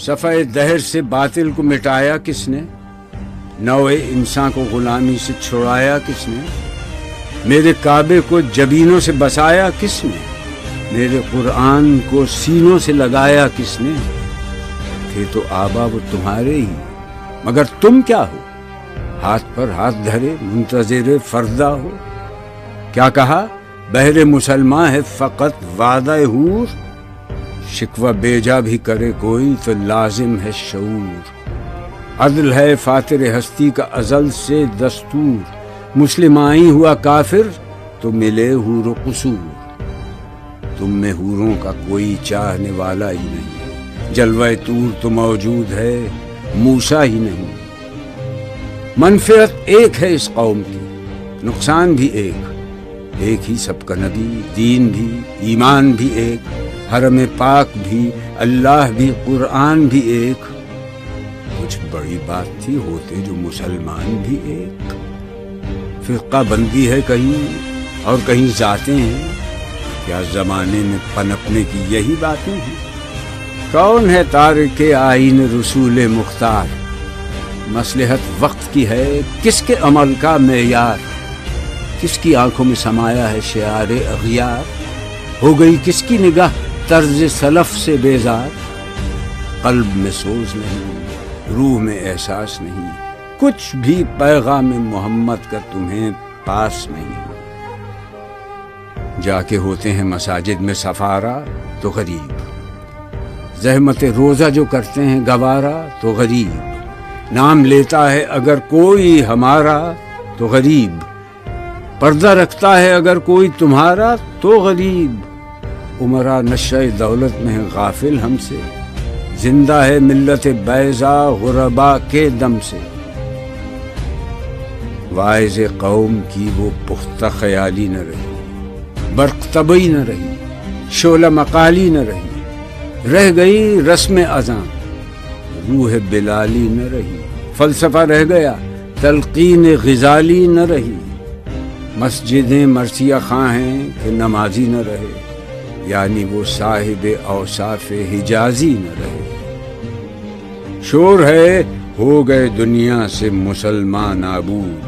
صفحہ دہر سے باطل کو مٹایا کس نے؟ نوع انسان کو غلامی سے چھڑایا کس نے؟ میرے کعبے کو جبینوں سے بسایا کس نے؟ میرے قرآن کو سینوں سے لگایا کس نے؟ تھے تو آبا وہ تمہارے ہی، مگر تم کیا ہو؟ ہاتھ پر ہاتھ دھرے منتظر فردا ہو۔ کیا کہا؟ بہر مسلمان ہے فقط وعدہ حور، شکوہ بیجا بھی کرے کوئی تو لازم ہے شعور۔ عدل ہے فاتر ہستی کا ازل سے دستور، مسلم آئی ہوا کافر تو ملے حور و قصور۔ تم میں حوروں کا کوئی چاہنے والا ہی نہیں، جلوہ طور تو موجود ہے موسیٰ ہی نہیں۔ منفعت ایک ہے اس قوم کی، نقصان بھی ایک ہی سب کا نبی، دین بھی، ایمان بھی ایک، حرم پاک بھی، اللہ بھی، قرآن بھی ایک۔ کچھ بڑی بات تھی ہوتے جو مسلمان بھی ایک۔ فرقہ بندی ہے کہیں اور کہیں ذاتیں ہیں، کیا زمانے میں پنپنے کی یہی باتیں ہیں؟ کون ہے تارک آئین رسول مختار؟ مصلحت وقت کی ہے کس کے عمل کا معیار؟ کس کی آنکھوں میں سمایا ہے شعار اغیار؟ ہو گئی کس کی نگاہ طرز سلف سے بیزار؟ قلب میں سوز نہیں، روح میں احساس نہیں، کچھ بھی پیغام محمد کا تمہیں پاس نہیں۔ جا کے ہوتے ہیں مساجد میں سفارا تو غریب، زحمت روزہ جو کرتے ہیں گوارا تو غریب، نام لیتا ہے اگر کوئی ہمارا تو غریب، پردہ رکھتا ہے اگر کوئی تمہارا تو غریب۔ عمرہ نشہ دولت میں ہے غافل ہم سے، زندہ ہے ملت بیضا غربا کے دم سے۔ واعظ قوم کی وہ پختہ خیالی نہ رہی، برق طبعی نہ رہی، شعلہ مقالی نہ رہی، رہ گئی رسم اذان، روح بلالی نہ رہی، فلسفہ رہ گیا، تلقین غزالی نہ رہی۔ مسجدیں مرثیہ خواں ہیں کہ نمازی نہ رہے، یعنی وہ صاحب اوصاف حجازی نہ رہے۔ شور ہے ہو گئے دنیا سے مسلمان نابود،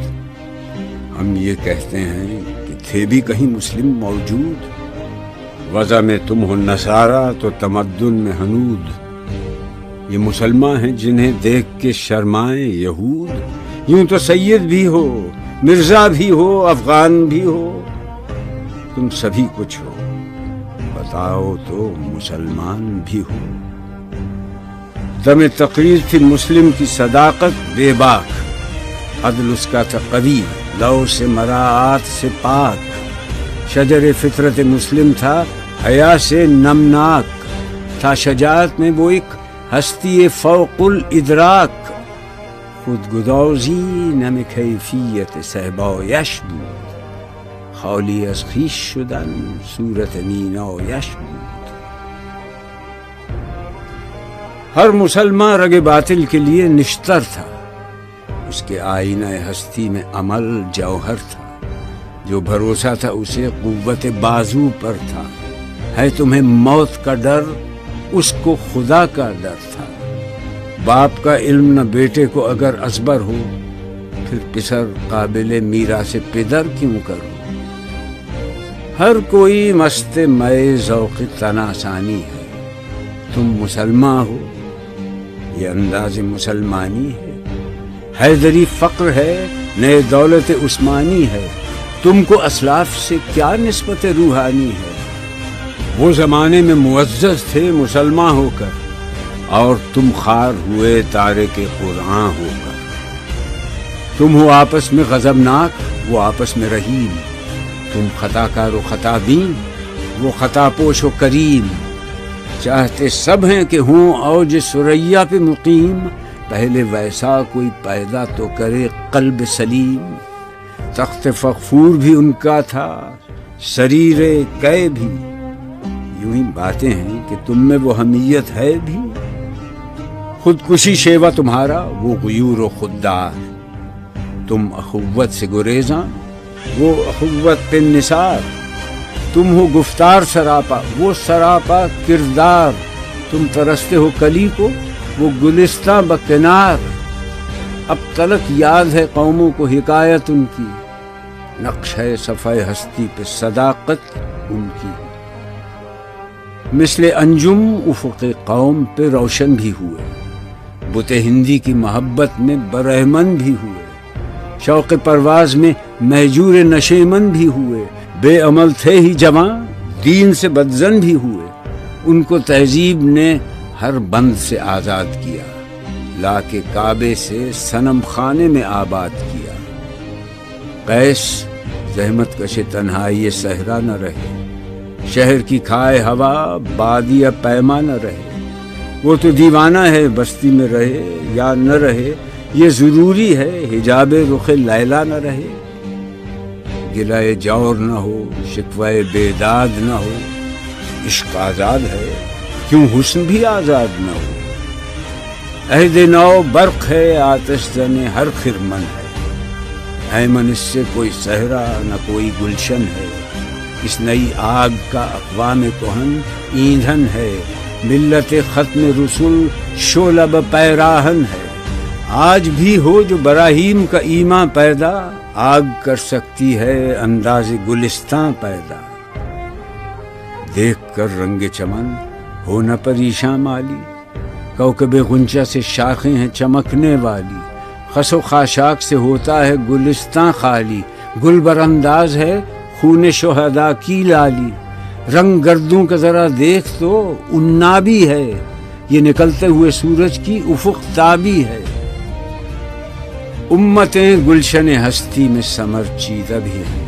ہم یہ کہتے ہیں کہ تھے بھی کہیں مسلم موجود۔ وضع میں تم ہو نصارہ تو تمدن میں ہنود، یہ مسلمان ہیں جنہیں دیکھ کے شرمائیں یہود۔ یوں تو سید بھی ہو، مرزا بھی ہو، افغان بھی ہو، تم سبھی کچھ ہو، بتاؤ تو مسلمان بھی ہو۔ دم تقریر تھی مسلم کی صداقت بے باک، عدل اس کا تھا قوی، لو سے مراعات سے پاک، شجر فطرت مسلم تھا حیا سے نمناک، تھا شجاعت میں وہ ایک ہستی فوق الادراک، خودگدازی نم کیفیت صحبایش بود، خالی از خویش شدن صورت مینایش بود۔ ہر مسلمان رگ باطل کے لیے نشتر تھا، اس کے آئینہ ہستی میں عمل جوہر تھا، جو بھروسہ تھا اسے قوت بازو پر تھا۔ ہے تمہیں موت کا ڈر، اس کو خدا کا ڈر تھا۔ باپ کا علم نہ بیٹے کو اگر ازبر ہو، پھر پسر قابل میراث پدر کیوں کرو؟ ہر کوئی مست مئے ذوق تناسانی ہے، تم مسلمان ہو، یہ انداز مسلمانی ہے۔ حیدری فقر ہے، نئے دولت عثمانی ہے، تم کو اسلاف سے کیا نسبت روحانی ہے؟ وہ زمانے میں معزز تھے مسلمان ہو کر، اور تم خار ہوئے تارک قرآن ہو کر۔ تم ہو آپس میں غضبناک، وہ آپس میں رحیم، تم خطا کار و خطا بین، وہ خطا پوش و کریم۔ چاہتے سب ہیں کہ ہوں اوج ثریا پہ مقیم، پہلے ویسا کوئی پیدا تو کرے قلب سلیم۔ تخت فغفور بھی ان کا تھا، سریر قے بھی، یوں ہی باتیں ہیں کہ تم میں وہ حمیت ہے بھی۔ خودکشی شیوا تمہارا، وہ غیور و خوددار، تم اخوت سے گریزاں، وہ اخوت پہ نثار۔ تم ہو گفتار سراپا، وہ سراپا کردار، تم ترستے ہو کلی کو، وہ گلستاں بکنار، اب تلک یاد ہے قوموں کو حکایت ان کی، نقش ہے صفحہ ہستی پہ صداقت ان کی، مثل انجم افق قوم پہ روشن بھی ہوئے، بت ہندی کی محبت میں برہمن بھی ہوئے، شوق پرواز میں مہجور نشیمن بھی ہوئے، بے عمل تھے ہی جوان دین سے بدزن بھی ہوئے، ان کو تہذیب نے ہر بند سے آزاد کیا، لا کے کعبے سے صنم خانے میں آباد کیا۔ قیس زحمت کش تنہائی صحرا نہ رہے، شہر کی کھائے ہوا بادیہ پیما نہ رہے، وہ تو دیوانہ ہے بستی میں رہے یا نہ رہے، یہ ضروری ہے حجاب رخ لیلا نہ رہے، گلائے جور نہ ہو شکوائے بیداد نہ ہو، عشق آزاد ہے کیوں حسن بھی آزاد نہ ہو، عہد نو برق ہے آتش زن ہر خرمن ہے، ایمن اس سے کوئی صحرا نہ کوئی گلشن ہے، اس نئی آگ کا اقوام کہن ایندھن ہے، ملت ختم رسول شعلہ پیراہن ہے، آج بھی ہو جو براہیم کا ایمان پیدا، آگ کر سکتی ہے انداز گلستاں پیدا، دیکھ کر رنگ چمن ہو نہ پریشاں مالی، کوکب غنچہ سے شاخیں ہیں چمکنے والی، خس و خاشاک سے ہوتا ہے گلستاں خالی، گل بر انداز ہے خون شہداء کی لالی، رنگ گردوں کا ذرا دیکھ تو انابی ہے، یہ نکلتے ہوئے سورج کی افق تابی ہے، امتیں گلشن ہستی میں سمر چیدہ بھی ہیں،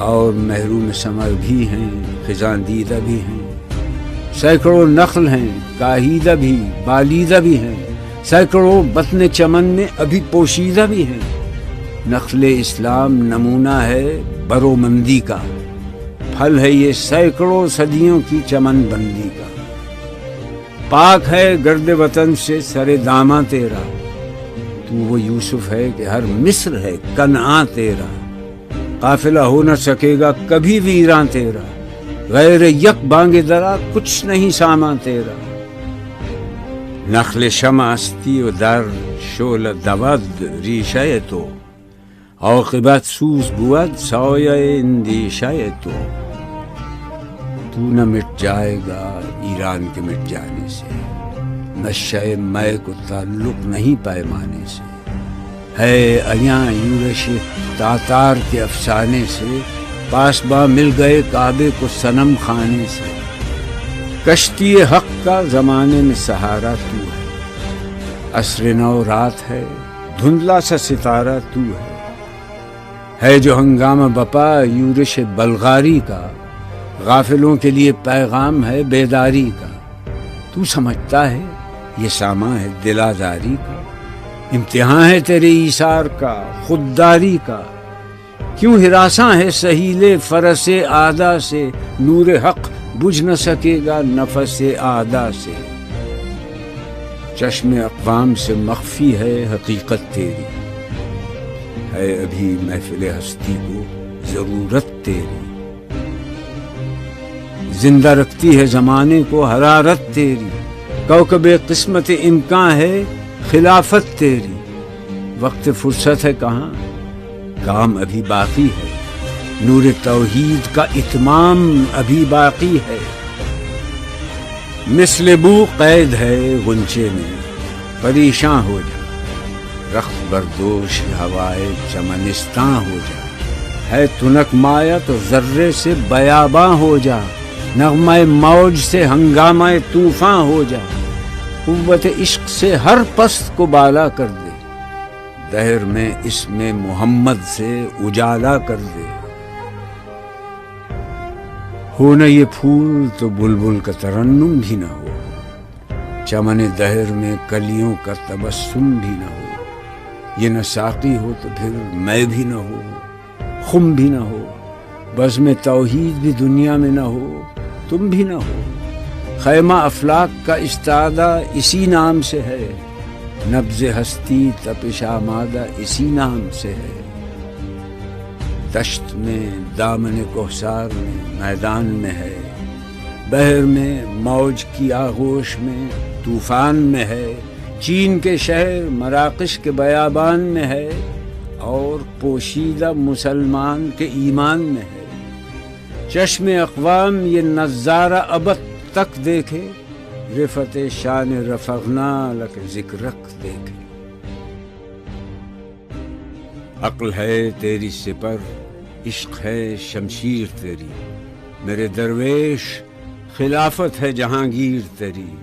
اور محروم سمر بھی ہیں خزاں دیدہ بھی ہیں، سینکڑوں نخل ہیں کاہیدہ بھی بالیدہ بھی ہیں، سینکڑوں بطن چمن میں ابھی پوشیدہ بھی ہیں، نخل اسلام نمونہ ہے برومندی کا، پھل ہے یہ سینکڑوں صدیوں کی چمن بندی کا، پاک ہے گرد وطن سے سر داماں تیرا، تو وہ یوسف ہے کہ ہر مصر ہے کنعاں تیرا، قافلہ ہو نہ سکے گا کبھی ویراں تیرا، غیر یک بانگ درا کچھ نہیں سامان تیرا، نخل شمع استی و در شعل دود ریشہ تو، عاقبت سوز بود سایہ اندیشہ تو نہ مٹ جائے گا ایران کے مٹ جانے سے، نشہ مے کو تعلق نہیں پیمانے سے، ہے ایاں یورش تاتار کے افسانے سے، پاسباں مل گئے کعبے کو صنم خانے سے، کشتی حق کا زمانے میں سہارا تو ہے، عصر نو رات ہے دھندلا سا ستارہ تو ہے جو ہنگامہ بپا یورش بلغاری کا، غافلوں کے لیے پیغام ہے بیداری کا، تو سمجھتا ہے یہ سامان ہے دل آزاری کا، امتحان ہے تیرے ایثار کا خودداری کا، کیوں ہراساں ہے سہیل فرس آدھا سے، نور حق بجھ نہ سکے گا نفس آدھا سے، چشم اقوام سے مخفی ہے حقیقت تیری، ہے ابھی محفل ہستی کو ضرورت تیری، زندہ رکھتی ہے زمانے کو حرارت تیری، کوکب قسمت امکان ہے خلافت تیری، وقت فرصت ہے کہاں کام ابھی باقی ہے، نور توحید کا اتمام ابھی باقی ہے، مثل بو قید ہے غنچے میں پریشاں ہو جا، رخت بردوش ہوائے چمنستاں ہو جا، ہے تنک مایا تو ذرے سے بیاباں ہو جا، نغمہ موج سے ہنگامہ طوفاں ہو جا، قوت عشق سے ہر پست کو بالا کر دے، دہر میں اسم محمد سے اجالا کر دے، ہو نہ یہ پھول تو بلبل کا ترنم بھی نہ ہو، چمن دہر میں کلیوں کا تبسم بھی نہ ہو، یہ نہ ساقی ہو تو پھر میں بھی نہ ہو، خم بھی نہ ہو، بزم توحید بھی دنیا میں نہ ہو، تم بھی نہ ہو، خیمہ افلاک کا استادہ اسی نام سے ہے، نبض ہستی تپش آمادہ اسی نام سے ہے، دشت میں دامن کوثر میں میدان میں ہے، بحر میں موج کی آغوش میں طوفان میں ہے، چین کے شہر مراکش کے بیابان میں ہے، اور پوشیدہ مسلمان کے ایمان میں ہے۔ چشم اقوام یہ نظارہ ابد تک دیکھے، رفت شان رفعنا لک ذکرک دیکھے۔ عقل ہے تیری سپر، عشق ہے شمشیر تیری، میرے درویش خلافت ہے جہانگیر تیری۔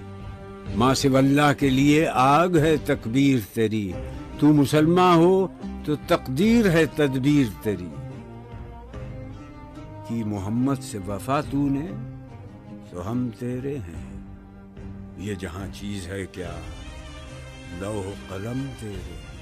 ماں سوی اللہ کے لیے آگ ہے تکبیر تیری، تو مسلمان ہو تو تقدیر ہے تدبیر تیری۔ کی محمد سے وفا تو نے تو ہم تیرے ہیں، یہ جہاں چیز ہے کیا لوح قلم تیرے۔